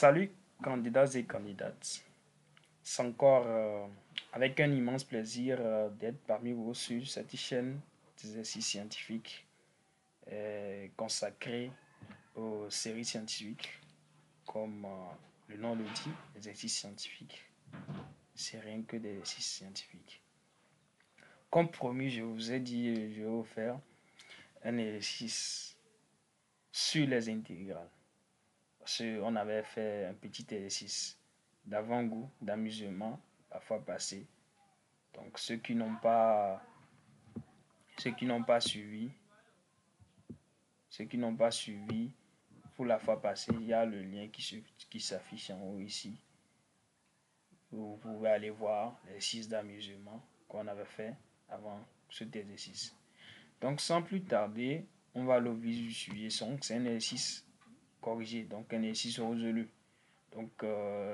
Salut candidats et candidates. C'est encore avec un immense plaisir d'être parmi vous sur cette chaîne d'exercices scientifiques consacrée aux séries scientifiques. Comme le nom le dit, exercices scientifiques. C'est rien que des exercices scientifiques. Comme promis, je vous ai dit, je vais vous faire un exercice sur les intégrales. Parce qu'on avait fait un petit exercice d'avant-goût, d'amusement, la fois passée. Donc ceux qui n'ont pas suivi pour la fois passée, il y a le lien qui s'affiche en haut ici. Vous pouvez aller voir l'exercice d'amusement qu'on avait fait avant cet exercice. Donc sans plus tarder, on va au vif du sujet. C'est un exercice corrigé, donc un exercice résolu. Donc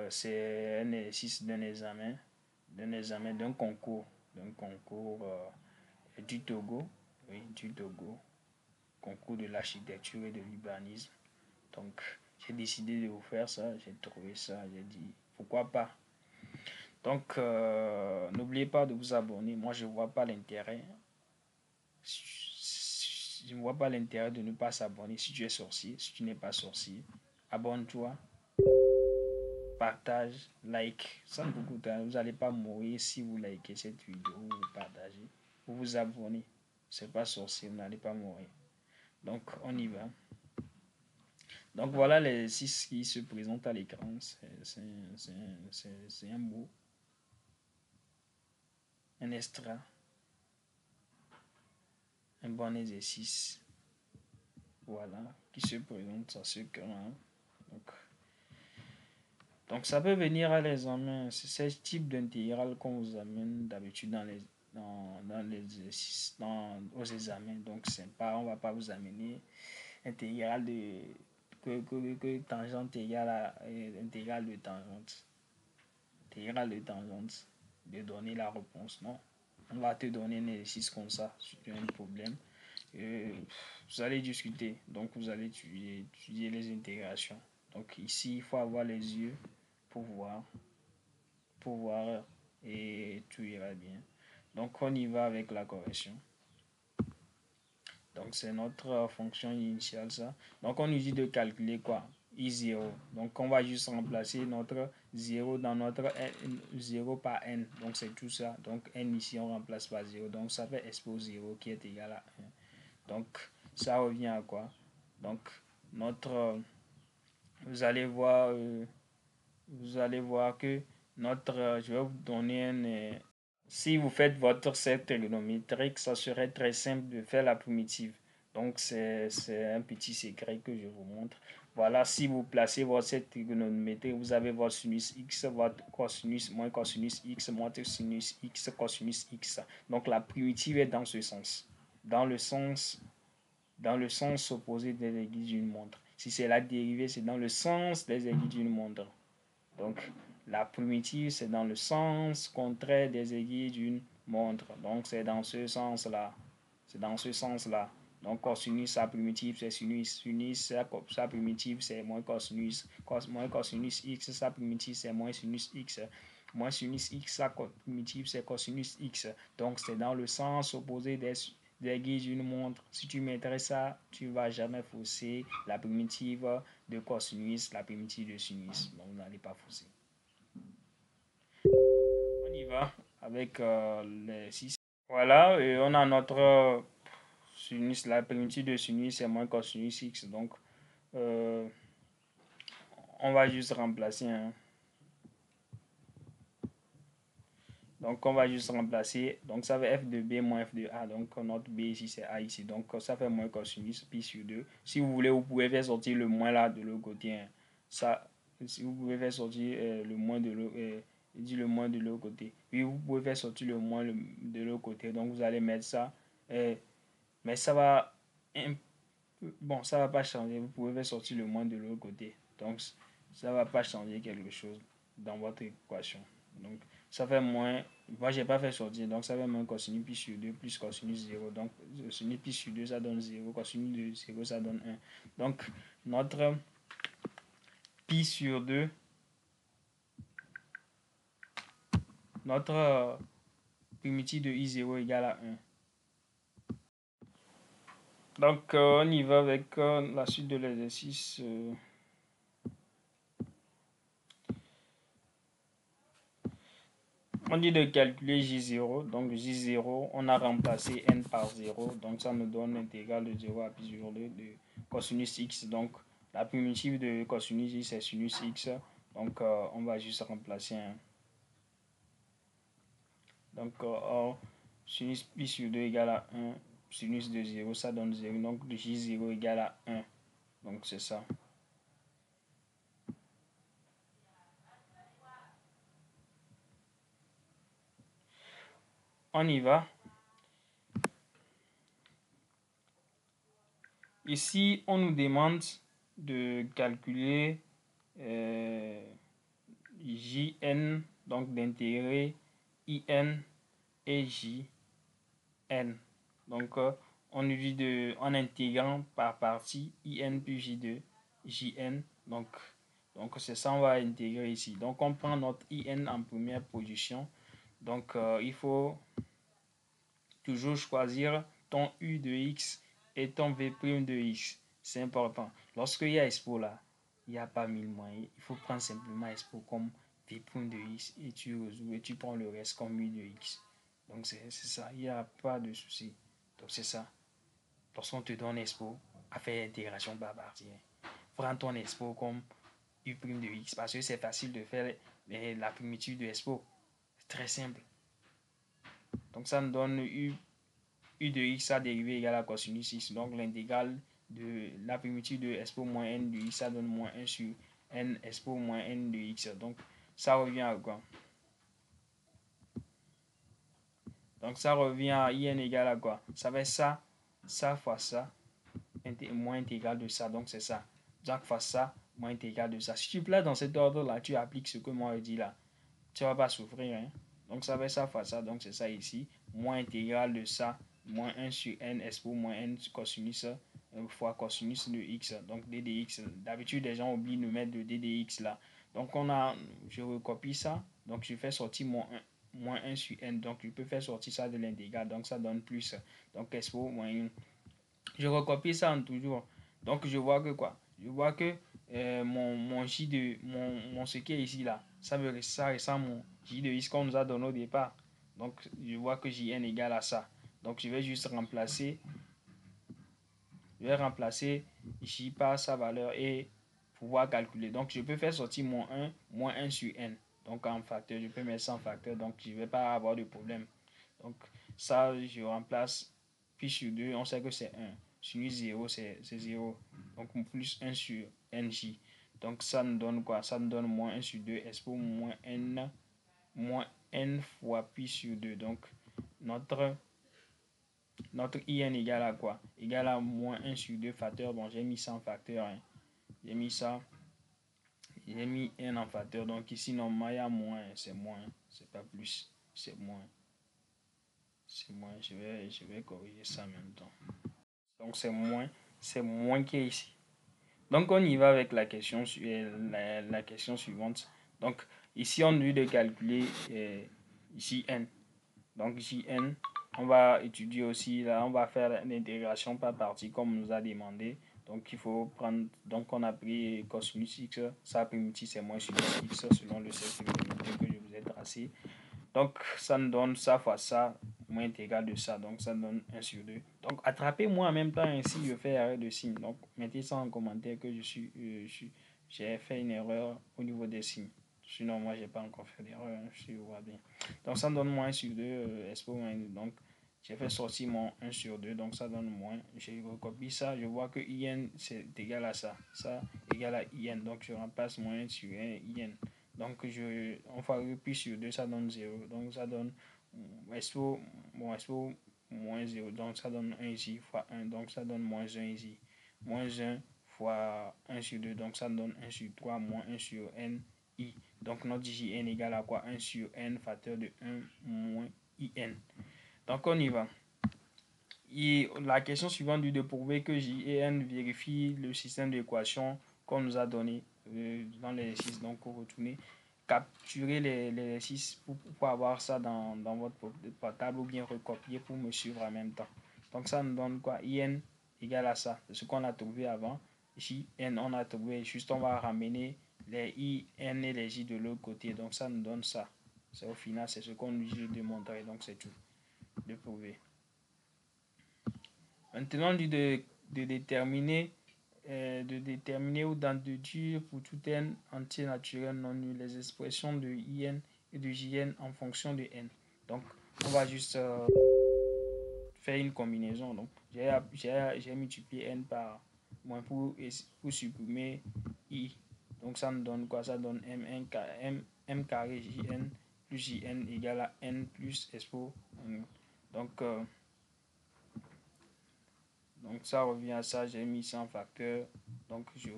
c'est un exercice d'un examen, d'un concours du Togo, oui, du Togo, concours de l'architecture et de l'urbanisme. Donc j'ai décidé de vous faire ça, j'ai trouvé ça, j'ai dit pourquoi pas. Donc n'oubliez pas de vous abonner. Moi je vois pas l'intérêt. Je ne vois pas l'intérêt de ne pas s'abonner si tu es sorcier. Si tu n'es pas sorcier, abonne-toi, partage, like. Ça ne vous coûte rien. Vous n'allez pas mourir si vous likez cette vidéo ou vous partagez. Vous vous abonnez. C'est pas sorcier, vous n'allez pas mourir. Donc on y va. Donc voilà les 6 qui se présentent à l'écran. C'est un mot, un extra, un bon exercice. Voilà, qui se présente à ce cran. Donc ça peut venir à l'examen. C'est ce type d'intégrale qu'on vous amène d'habitude dans les exercices, aux examens. Donc c'est pas, on va pas vous amener intégrale de que tangente égale à intégrale de tangente. Intégrale de tangente. De donner la réponse. Non. On va te donner un exercice comme ça si tu as un problème. Vous allez discuter. Donc vous allez étudier les intégrations. Donc ici, il faut avoir les yeux pour voir et tout ira bien. Donc on y va avec la correction. Donc c'est notre fonction initiale ça. Donc on nous dit de calculer quoi? I0. Donc on va juste remplacer notre 0 dans notre 0 par n. Donc c'est tout ça. Donc n ici on remplace par 0. Donc ça fait expo 0 qui est égal à 1. Donc ça revient à quoi? Donc notre vous allez voir que notre je vais vous donner si vous faites votre cercle trigonométrique, ça serait très simple de faire la primitive. Donc, c'est un petit secret que je vous montre. Voilà, si vous placez votre cercle trigonométrique, vous avez votre sinus x, votre cosinus, moins cosinus x, moins sinus x, cosinus x. Donc, la primitive est dans ce sens. Dans le sens opposé des aiguilles d'une montre. Si c'est la dérivée, c'est dans le sens des aiguilles d'une montre. Donc, la primitive, c'est dans le sens contraire des aiguilles d'une montre. Donc, c'est dans ce sens-là. C'est dans ce sens-là. Donc, cosinus, sa primitive, c'est sinus. Sinus, sa primitive, c'est moins cosinus. Moins cosinus x, sa primitive, c'est moins sinus x. Moins sinus x, sa primitive, c'est cosinus x. Donc, c'est dans le sens opposé des aiguilles d'une montre. Si tu mettrais ça, tu ne vas jamais fausser la primitive de cosinus, la primitive de sinus. Donc, vous n'allez pas fausser. On y va avec les 6. Voilà, et on a notre sinus, la primitive de sinus c'est moins cosinus x. Donc, on va juste remplacer. Hein. Donc, on va juste remplacer. Donc, ça fait f de b moins f de a. Donc, notre b ici, c'est a ici. Donc, ça fait moins cosinus pi sur 2. Si vous voulez, vous pouvez faire sortir le moins là de l'autre côté. Hein. Ça, si vous pouvez faire sortir le moins de l'autre le moins de l'autre côté. Puis, vous pouvez faire sortir le moins de l'autre côté. Donc, vous allez mettre ça. Mais ça va... Bon, ça va pas changer. Vous pouvez faire sortir le moins de l'autre côté. Donc, ça va pas changer quelque chose dans votre équation. Donc, ça fait moins, moi j'ai pas fait sortir, donc ça fait moins cosinus pi sur 2 plus cosinus 0. Donc, cosinus pi sur 2 ça donne 0, cosinus de 0 ça donne 1. Donc, notre pi sur 2, notre primitive de I0 égale à 1. Donc, on y va avec la suite de l'exercice. On dit de calculer J0. Donc, J0, on a remplacé n par 0. Donc, ça nous donne l'intégrale de 0 à pi sur 2 de cosinus x. Donc, la primitive de cosinus x, c'est sinus x. Donc, on va juste remplacer 1. Donc, sinus pi sur 2 égale à 1. Sinus de 0, ça donne 0. Donc, J0 égale à 1. Donc, c'est ça. On y va. Ici, on nous demande de calculer Jn, donc d'intégrer In et Jn. Donc, on nous dit en intégrant par partie In plus J2, Jn. Donc c'est ça, on va intégrer ici. Donc, on prend notre In en première position. Donc, il faut toujours choisir ton U de X et ton V' de X. C'est important. Lorsqu'il y a expo là, il n'y a pas mille moyens. Il faut prendre simplement expo comme V' de X et tu résous et tu prends le reste comme U de X. Donc c'est ça, il n'y a pas de souci. Donc c'est ça. Lorsqu'on te donne expo, à faire intégration par partie. Prends ton expo comme U' de X parce que c'est facile de faire la primitive de expo. C'est très simple. Donc ça nous donne U de x à dérivée égale à cosinus x. Donc l'intégrale de la primitive de expo moins n de x, ça donne moins 1 sur n expo moins n de x. Donc ça revient à quoi? Donc ça revient à in égale à quoi? Ça va être ça fois ça, moins intégrale de ça. Donc c'est ça. Donc fois ça, moins intégrale de ça. Si tu places dans cet ordre-là, tu appliques ce que moi je dis là. Tu ne vas pas souffrir. Hein? Donc ça va être ça fois ça. Donc c'est ça ici. Moins intégrale de ça. Moins 1 sur n expo moins n cosinus fois cosinus de x. Donc d dx. D'habitude, les gens oublient de mettre le d dx là. Donc je recopie ça. Donc je fais sortir moins 1 sur n. Donc je peux faire sortir ça de l'intégrale. Donc ça donne plus. Donc expo moins 1. Je recopie ça en toujours. Donc je vois que quoi? Je vois que mon J de mon ce qui est ici là, ça ressemble mon J de x qu'on nous a donné au départ. Donc je vois que Jn égale à ça. Donc je vais juste remplacer. Je vais remplacer J par sa valeur et pouvoir calculer. Donc je peux faire sortir moins 1 sur n. Donc en facteur, je peux mettre ça en facteur. Donc je ne vais pas avoir de problème. Donc ça, je remplace pi sur 2, on sait que c'est 1. Sur 0, c'est 0. Donc plus 1 sur nj. Donc ça nous donne quoi? Ça nous donne moins 1 sur 2 expo moins n fois pi sur 2. Donc notre in égale à quoi? Égale à moins 1 sur 2 facteur. Bon, j'ai mis ça en facteur. Hein. J'ai mis n en facteur. Donc ici, normalement, il y a moins. C'est moins. C'est pas plus. C'est moins. C'est moins. Je vais corriger ça en même temps. Donc c'est moins qui est ici. Donc on y va avec la question suivante. Donc ici on a eu de calculer Jn. Donc Jn, on va étudier aussi, là on va faire l'intégration par partie comme on nous a demandé. Donc il faut prendre, donc on a pris cosinus x, sa primitive c'est moins sinus x selon le cercle élémentaire que je vous ai tracé. Donc, ça nous donne ça fois ça, moins intégrale de ça. Donc, ça nous donne 1 sur 2. Donc, attrapez-moi en même temps ainsi, je fais erreur de signe. Donc, mettez ça en commentaire que j'ai fait une erreur au niveau des signes. Sinon, moi, je n'ai pas encore fait d'erreur. Hein, je vois bien. Donc, ça me donne moins 1 sur 2, expo moins 2. Donc, j'ai fait sortir mon 1 sur 2. Donc, ça donne moins. Je recopie ça. Je vois que IN, c'est égal à ça. Ça égal à IN. Donc, je remplace moins 1 sur 1, IN. Donc, on va plus sur 2, ça donne 0. Donc, ça donne expo moins 0. Donc, ça donne 1 ici fois 1. Donc, ça donne moins 1 ici. Moins 1 fois 1 sur 2. Donc, ça donne 1 sur 3 moins 1 sur n i. Donc, notre Jn égale à quoi? 1 sur n facteur de 1 moins in. Donc, on y va. Et la question suivante dit de prouver que J et n vérifie le système d'équation qu'on nous a donné. dans l'exercice. Donc, retournez, capturez l'exercice pour avoir ça dans votre portable ou bien recopier pour me suivre en même temps. Donc, ça nous donne quoi? IN égale à ça. C'est ce qu'on a trouvé avant. JN, on a trouvé, juste on va ramener les IN et les J de l'autre côté. Donc, ça nous donne ça. C'est au final, c'est ce qu'on nous dit de démontrer. Donc, c'est tout. De prouver. Maintenant, de déterminer ou d'en déduire pour tout n entier naturel non nul les expressions de IN et de JN en fonction de n. Donc, on va juste faire une combinaison. Donc, j'ai multiplié n par moins pour supprimer I. Donc, ça nous donne quoi? Ça donne M carré JN plus JN égale à n plus expo. Donc, ça revient à ça, j'ai mis ça en facteur. Donc je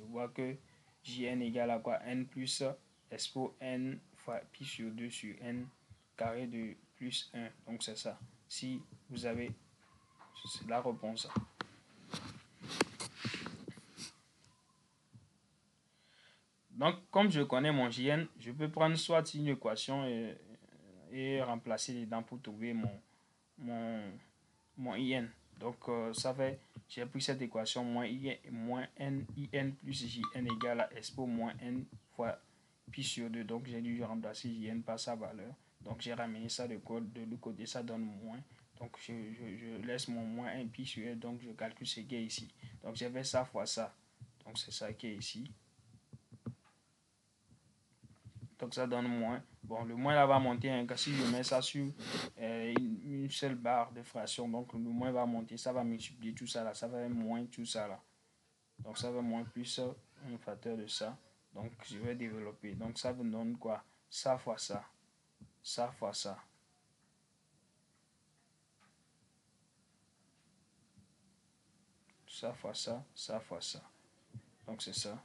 vois que Jn égale à quoi? N plus expo n fois pi sur 2 sur n carré de plus 1. Donc c'est ça. Si vous avez, c'est la réponse. Donc comme je connais mon Jn, je peux prendre soit une équation et remplacer dedans pour trouver mon IN. Donc, ça fait, j'ai pris cette équation moins n IN plus JN égale à expo moins n fois pi sur 2. Donc, j'ai dû remplacer JN par sa valeur. Donc, j'ai ramené ça de l'autre côté, ça donne moins. Donc, je laisse mon moins 1 pi sur 1. Donc, je calcule ce qui est ici. Donc, j'ai fait ça fois ça. Donc, c'est ça qui est ici. Donc ça donne moins. Bon, le moins là va monter. Hein, si je mets ça sur une seule barre de fraction, donc le moins va monter. Ça va multiplier tout ça là. Ça va être moins tout ça là. Donc ça va moins plus un facteur de ça. Donc je vais développer. Donc ça me donne quoi? Ça fois ça. Ça fois ça. Ça fois ça. Ça fois ça. Donc c'est ça.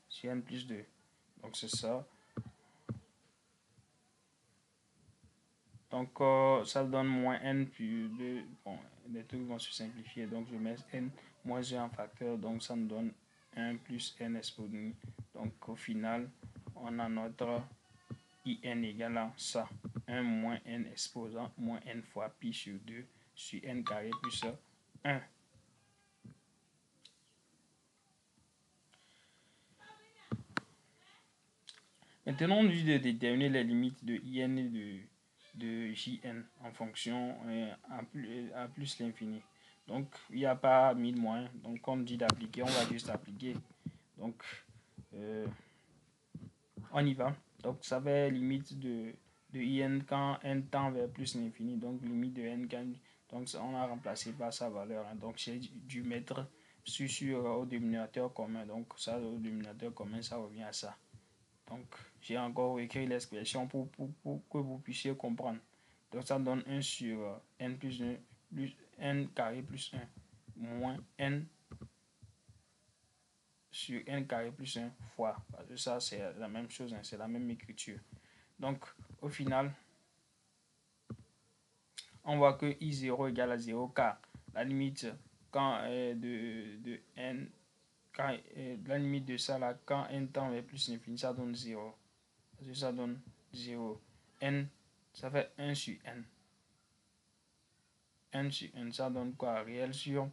Sur n plus 2. Donc c'est ça. Donc, ça donne moins n plus 2. Bon, les trucs vont se simplifier. Donc, je mets n moins 1 en facteur. Donc, ça nous donne 1 plus n exponent. Donc, au final, on a notre IN égale à ça. 1 moins n exposant moins n fois pi sur 2 sur n carré plus 1. Maintenant, on dit de déterminer les limites de IN et de JN en fonction à plus l'infini. Donc, il n'y a pas 1000 moyens. Donc, comme dit d'appliquer, on va juste appliquer. Donc, on y va. Donc, ça va être limite de IN quand n tend vers plus l'infini. Donc, limite de n quand... Donc, on a remplacé par sa valeur. Hein. Donc, j'ai dû mettre sur au dénominateur commun. Donc, ça, au dénominateur commun, ça revient à ça. Donc, j'ai encore écrit l'expression pour que vous puissiez comprendre. Donc, ça donne 1 sur n plus 1 plus n carré plus 1 moins n sur n carré plus 1 fois. Parce que ça, c'est la même chose, hein, c'est la même écriture. Donc, au final, on voit que I0 égale à 0 car la limite quand, de n, quand, la limite de ça, là, quand n tend vers plus l'infini, ça donne 0. Parce que ça donne 0. N, ça fait 1 sur n. N sur n, ça donne quoi? Réel sur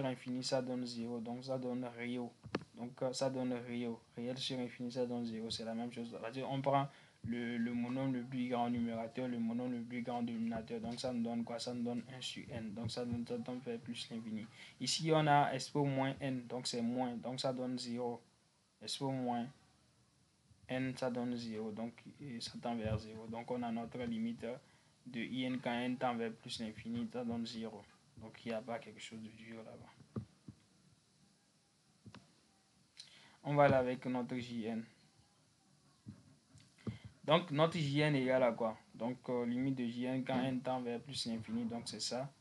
infini, ça donne 0. Donc, ça donne Rio. Donc, ça donne Rio. Réel sur infini, ça donne 0. C'est la même chose. On prend le monome le plus grand numérateur, le monome le plus grand dénominateur. Donc, ça nous donne quoi? Ça nous donne 1 sur n. Donc, ça donne faire plus l'infini. Ici, on a expo moins n. Donc, c'est moins. Donc, ça donne 0. Expo moins n, ça donne 0. Donc, ça tend vers 0. Donc, on a notre limite de IN quand n tend vers plus l'infini, ça donne 0. Donc, il n'y a pas quelque chose de dur là-bas. On va aller avec notre JN. Donc, notre JN égale à quoi? Donc, limite de JN quand n tend vers plus l'infini. Donc, c'est ça.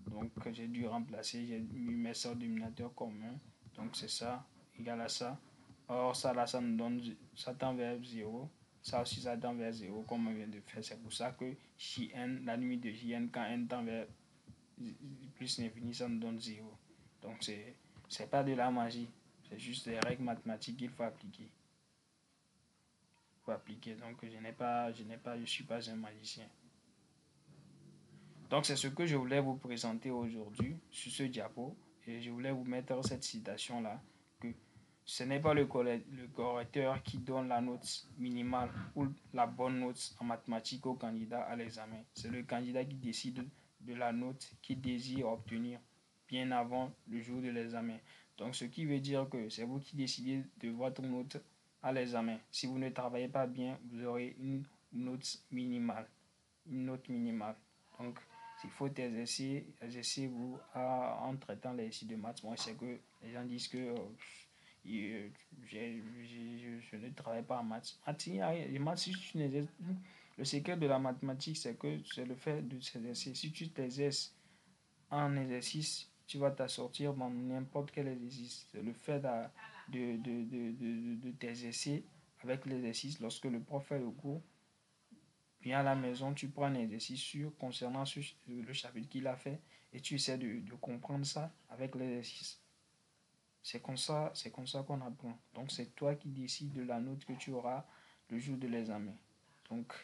Donc, j'ai dû remplacer. J'ai mis ça au dénominateur commun. Donc, c'est ça. Égal à ça. Or, ça là, ça nous donne, ça tend vers 0. Ça aussi, ça tend vers 0, comme on vient de faire. C'est pour ça que JN, la limite de JN quand n tend vers plus l'infini, ça nous donne zéro. Donc, c'est pas de la magie. C'est juste des règles mathématiques qu'il faut appliquer. Donc, je suis pas un magicien. Donc, c'est ce que je voulais vous présenter aujourd'hui sur ce diapo. Et je voulais vous mettre cette citation-là, que ce n'est pas le correcteur qui donne la note minimale ou la bonne note en mathématiques au candidat à l'examen. C'est le candidat qui décide de la note qu'il désire obtenir bien avant le jour de l'examen. Donc, ce qui veut dire que c'est vous qui décidez de votre note à l'examen. Si vous ne travaillez pas bien, vous aurez une note minimale. Une note minimale. Donc, s'il faut exercer vous en traitant les exercices de maths. Moi, c'est que les gens disent que je ne travaille pas en maths. Le secret de la mathématique, c'est que c'est le fait de s'exercer. Si tu t'exerces en exercice, tu vas t'assortir dans n'importe quel exercice. C'est le fait de t'exercer avec l'exercice. Lorsque le prof fait le cours, puis à la maison, tu prends un exercice concernant le chapitre qu'il a fait et tu essaies de comprendre ça avec l'exercice. C'est comme ça qu'on apprend. Donc c'est toi qui décides de la note que tu auras le jour de l'examen. Donc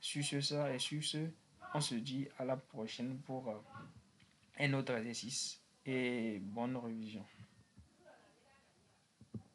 sur ça et sur ce, on se dit à la prochaine pour un autre exercice et bonne révision.